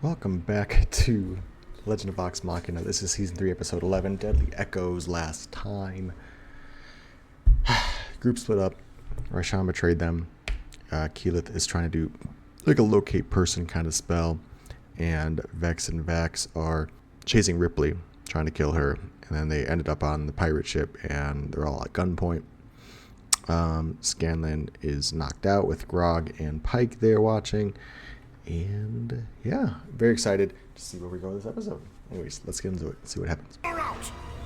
Welcome back to Legend of Vox Machina. This is Season 3, Episode 11, Deadly Echoes Last Time. Group split up. Ryshan betrayed them. Keyleth is trying to do like a locate person kind of spell. And Vex and Vax are chasing Ripley, trying to kill her. And then they ended up on the pirate ship and they're all at gunpoint. Scanlan is knocked out with Grog and Pike there watching. And yeah, very excited to see where we go this episode. Anyways, let's get into it. See what happens.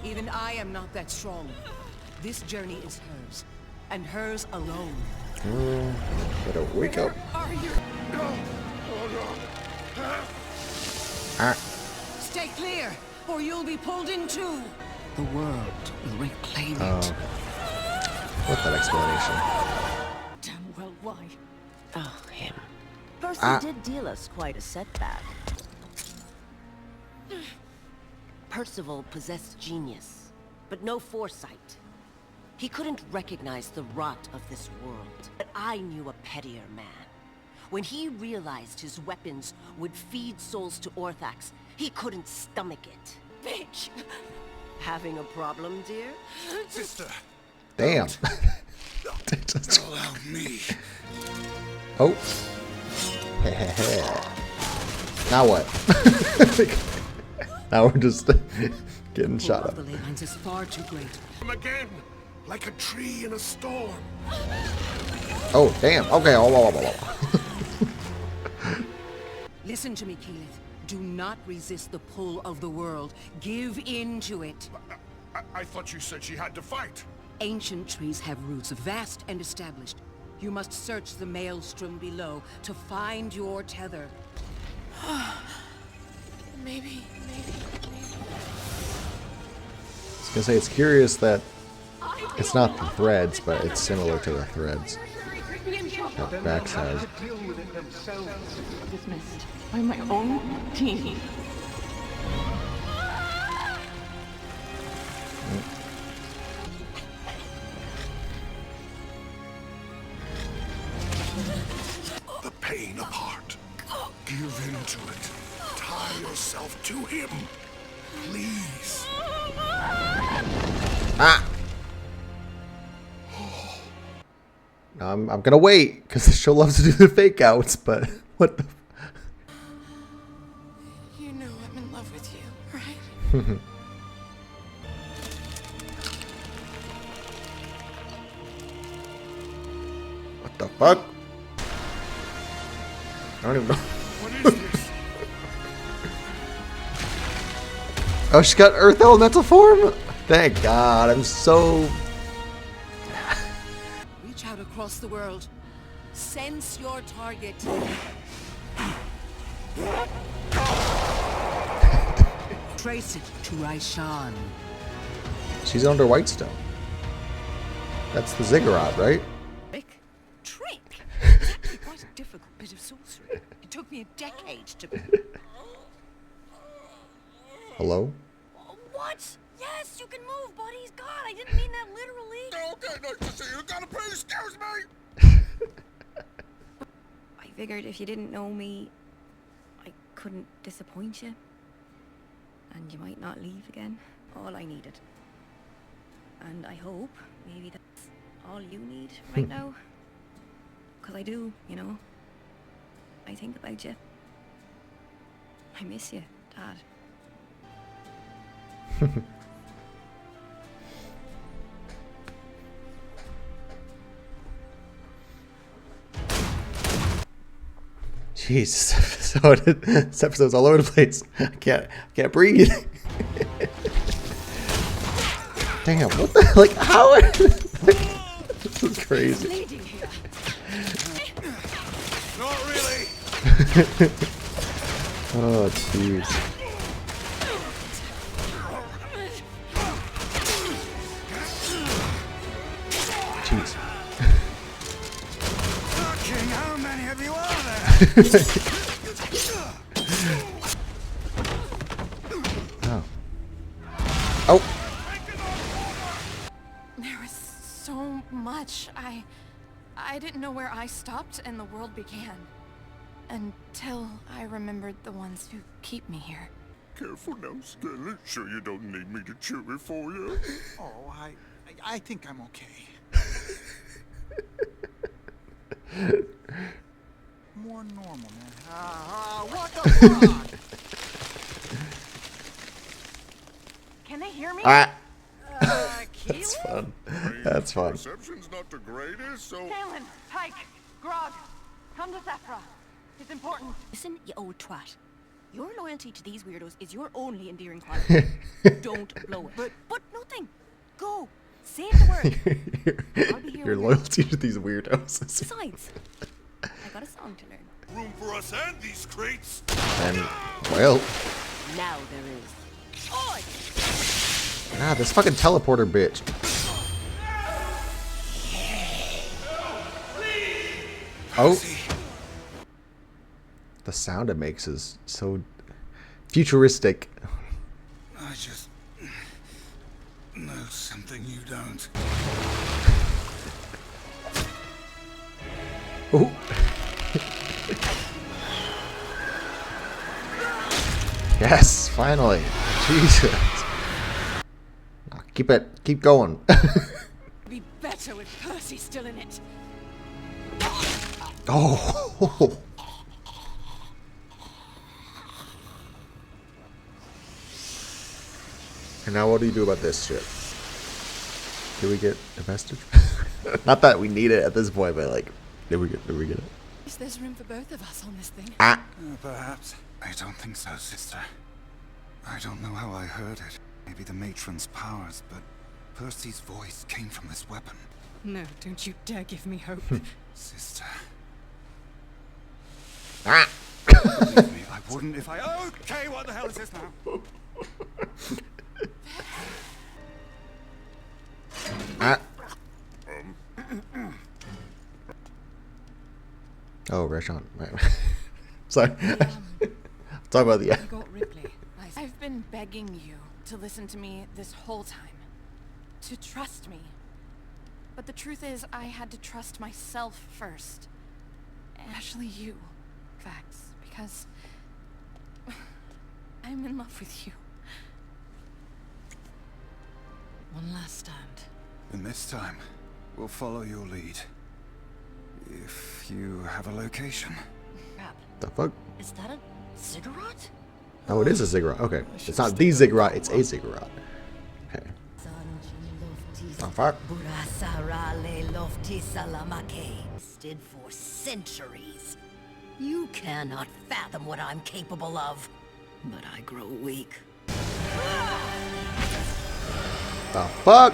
Even I am not that strong. This journey is hers, and hers alone. Better wake up. Are you? Stay clear, or you'll be pulled in too. The world will reclaim it. What that explanation? Damn well, why? Oh, him. Percy did deal us quite a setback. Percival possessed genius, but no foresight. He couldn't recognize the rot of this world. But I knew a pettier man. When he realized his weapons would feed souls to Orthax, he couldn't stomach it. Bitch! Having a problem, dear? Sister! Damn. Allow me. Oh. Now what? Now we're just getting shot up. The ley lines is far too great. Come again, like a tree in a storm. Oh, damn. Okay. Listen to me, Keyleth. Do not resist the pull of the world. Give in to it. I thought you said she had to fight. Ancient trees have roots, vast and established. You must search the maelstrom below to find your tether. Maybe. I was gonna say it's curious that it's not the threads, but it's similar to the threads that Vax has. Dismissed by my own team. The pain apart. Give in to it. Tie yourself to him. Please. No, I'm gonna wait because the show loves to do the fake outs, but what the? You know I'm in love with you, right? What the fuck? I don't even know. What is this? Oh, she's got Earth Elemental form? Thank God, I'm so... Reach out across the world. Sense your target. Trace it to Ryshan. She's under Whitestone. That's the ziggurat, right? Trick? It's actually quite a difficult bit of sorcery. It took me a decade to... Hello? What? Yes, you can move, buddies. God, I didn't mean that literally. Okay, nice to see you. Gotta please excuse me. I figured if you didn't know me, I couldn't disappoint you. And you might not leave again. All I needed. And I hope maybe that's all you need right now. Because I do, you know. I think about you. I miss you, Dad. Jesus, this episode's all over the place. I can't breathe. Damn, what the, like, how are, this is crazy. Not really. Oh, jeez. Jeez. Fucking how many of you are there? Oh. Oh. There was so much. I didn't know where I stopped and the world began. until I remembered the ones who keep me here. Careful now, Stella. Sure you don't need me to chew it for you? Oh, I think I'm okay. More normal, man. What the fuck? Can they hear me? Ah, Keyleth? that's fun. That's fun. Reception's not the greatest, so... Kaelin, Pike, Grog, come to Zephyra. It's important. Listen, you old twat. Your loyalty to these weirdos is your only endearing quality. Don't blow it. But nothing. Go. Save the world. I'll be here Your when you're- loyalty to these weirdos. Besides, I got a song to learn. Room for us and these crates! And, well, Now there is. this fucking teleporter bitch. Oh. The sound it makes is so futuristic. I just know something you don't. Oh. Yes, finally. Jesus. Keep going. Be better with Percy still in it. Oh. And now what do you do about this shit? Did we get a vestige? Not that we need it at this point, but like, did we get it? Is there room for both of us on this thing? Ah. Perhaps. I don't think so, sister. I don't know how I heard it. Maybe the matron's powers, but Percy's voice came from this weapon. No, don't you dare give me hope. Sister. Ah. Believe me, I wouldn't if I... Okay, what the hell is this now? Ah. Oh, Rashon. Sorry. Talk about the... I got Ripley. I've been begging you to listen to me this whole time. To trust me. But the truth is, I had to trust myself first. Especially you, Vax, because I'm in love with you. One last stand. And this time, we'll follow your lead. If you have a location. Crap. The fuck? Is that a ziggurat? Oh, it is a ziggurat. Okay. It's not the ziggurat, it's a ziggurat. Okay. The fuck? Stood for centuries. You cannot fathom what I'm capable of. But I grow weak. The fuck?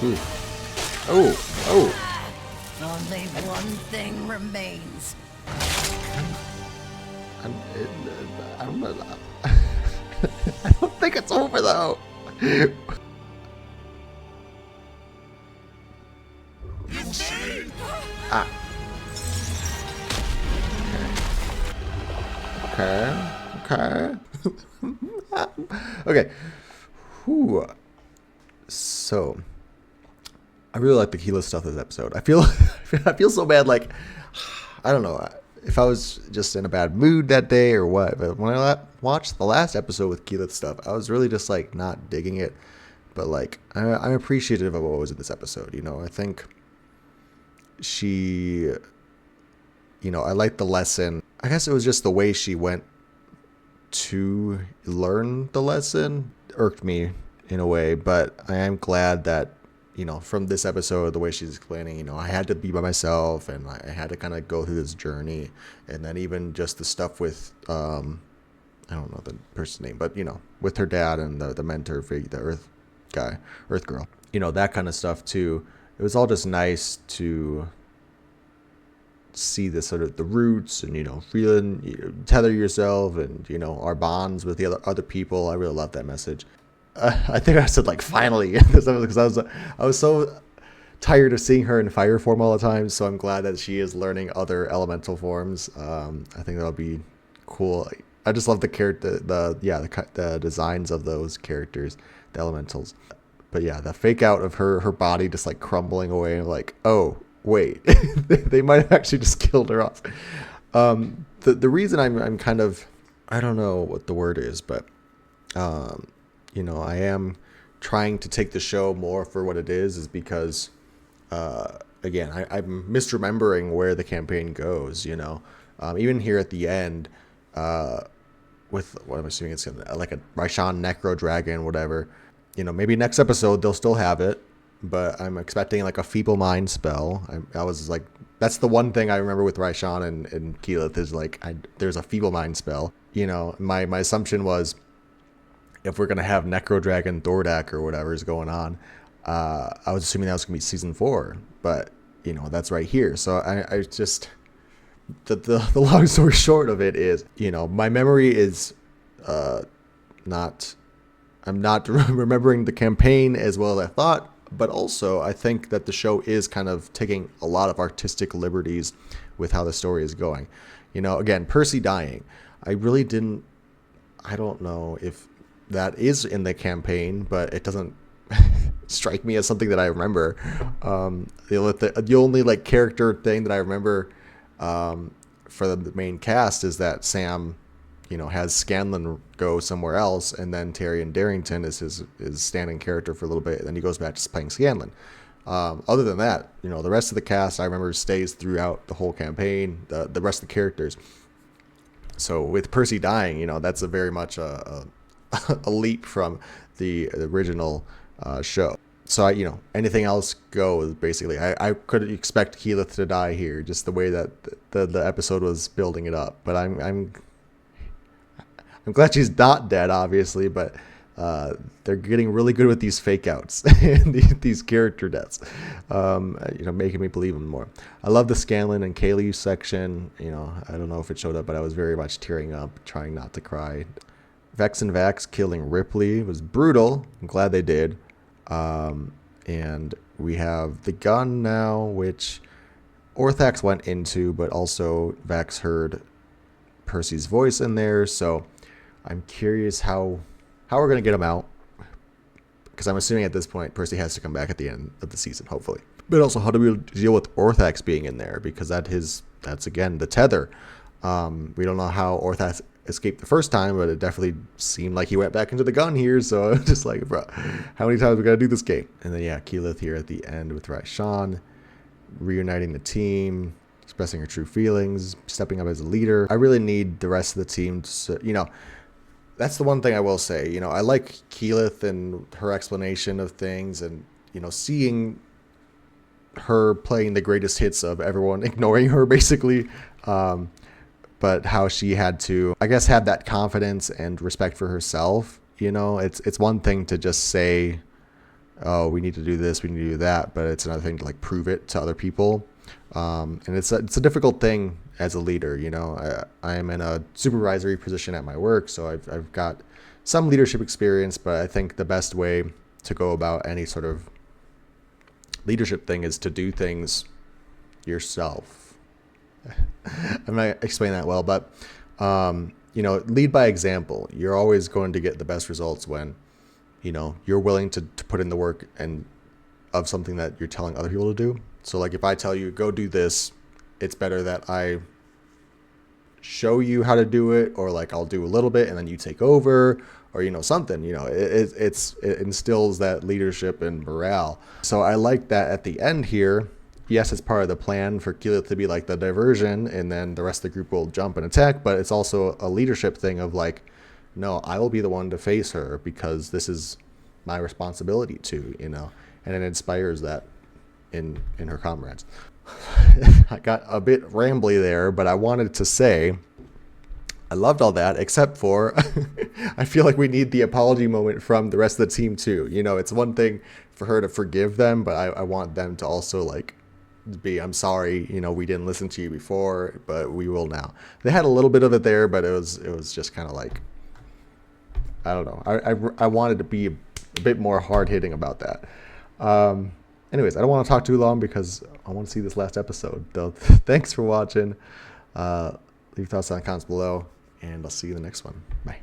Ooh. Oh, oh. Only one thing remains. I don't know. I don't think it's over though. Ah. Okay. Okay. Whew. So, I really like the Keyleth stuff this episode. I feel so bad. Like, I don't know if I was just in a bad mood that day or what. But when I watched the last episode with Keyleth stuff, I was really just like not digging it. But like, I'm appreciative of what was in this episode. You know, I think she, you know, I liked the lesson. I guess it was just the way she went to learn the lesson irked me in a way, but I am glad that, you know, from this episode, the way she's explaining, you know, I had to be by myself and I had to kind of go through this journey. And then even just the stuff with, I don't know the person's name, but, you know, with her dad and the mentor figure, the Earth girl, you know, that kind of stuff too. It was all just nice to see the sort of the roots and, you know, feeling, you know, tether yourself and, you know, our bonds with the other people. I really love that message. I think I said like finally because I was so tired of seeing her in fire form all the time. So I'm glad that she is learning other elemental forms. I think that'll be cool. I just love the character, the designs of those characters, the elementals. But yeah, the fake out of her body just like crumbling away, like, oh wait, they might have actually just killed her off. The reason I'm kind of, I don't know what the word is, but I am trying to take the show more for what it is because again, I'm misremembering where the campaign goes. Even here at the end, with what I'm assuming it's like a Raishan Necro Dragon, whatever. Maybe next episode they'll still have it, but I'm expecting like a Feeble Mind spell. I was like, that's the one thing I remember with Raishan and Keyleth is like, there's a Feeble Mind spell. My assumption was if we're gonna have Necro Dragon Thordak or whatever is going on, I was assuming that was gonna be season 4, but that's right here. So I just the long story short of it is, my memory is not. I'm not remembering the campaign as well as I thought, but also I think that the show is kind of taking a lot of artistic liberties with how the story is going. Again, Percy dying. I don't know if that is in the campaign, but it doesn't strike me as something that I remember. The only like character thing that I remember for the main cast is that Sam has Scanlan go somewhere else, and then Tyrion Darrington is his standing character for a little bit, and then he goes back to playing Scanlan. Other than that, the rest of the cast I remember stays throughout the whole campaign, the rest of the characters. So with Percy dying, that's a very much a leap from the original show. So anything else goes basically. I could expect Keyleth to die here, just the way that the episode was building it up. But I'm glad she's not dead, obviously, but they're getting really good with these fake outs and these character deaths, making me believe them more. I love the Scanlan and Kaylee section. I don't know if it showed up, but I was very much tearing up, trying not to cry. Vex and Vax killing Ripley was brutal. I'm glad they did. And we have the gun now, which Orthax went into, but also Vax heard Percy's voice in there, so I'm curious how we're going to get him out, because I'm assuming at this point Percy has to come back at the end of the season, hopefully. But also, how do we deal with Orthax being in there, because that's again the tether. We don't know how Orthax escaped the first time, but it definitely seemed like he went back into the gun here, so I'm just like, bro, how many times we gotta do this game? And then Keyleth here at the end with Raishan, reuniting the team, expressing her true feelings, stepping up as a leader. I really need the rest of the team to, that's the one thing I will say. I like Keyleth and her explanation of things, and seeing her playing the greatest hits of everyone ignoring her basically, but how she had to, I guess, have that confidence and respect for herself. It's one thing to just say, oh, we need to do this, we need to do that, but it's another thing to like prove it to other people. And it's a difficult thing as a leader. I am in a supervisory position at my work, so I've got some leadership experience, but I think the best way to go about any sort of leadership thing is to do things yourself. I'm not explaining that well, but lead by example. You're always going to get the best results when you're willing to put in the work and of something that you're telling other people to do. So like if I tell you go do this, it's better that I show you how to do it, or like I'll do a little bit and then you take over, or something. It instills that leadership and morale. So I like that at the end here. Yes, it's part of the plan for Keyleth to be like the diversion, and then the rest of the group will jump and attack, but it's also a leadership thing of like, no, I will be the one to face her because this is my responsibility to, and it inspires that in her comrades. I got a bit rambly there, but I wanted to say I loved all that, except for I feel like we need the apology moment from the rest of the team too. It's one thing for her to forgive them, but I want them to also like I'm sorry, we didn't listen to you before, but we will now. They had a little bit of it there, but it was just kind of like, I don't know. I wanted to be a bit more hard hitting about that. Anyways, I don't want to talk too long because I want to see this last episode. Though, thanks for watching. Leave thoughts in the comments below, and I'll see you in the next one. Bye.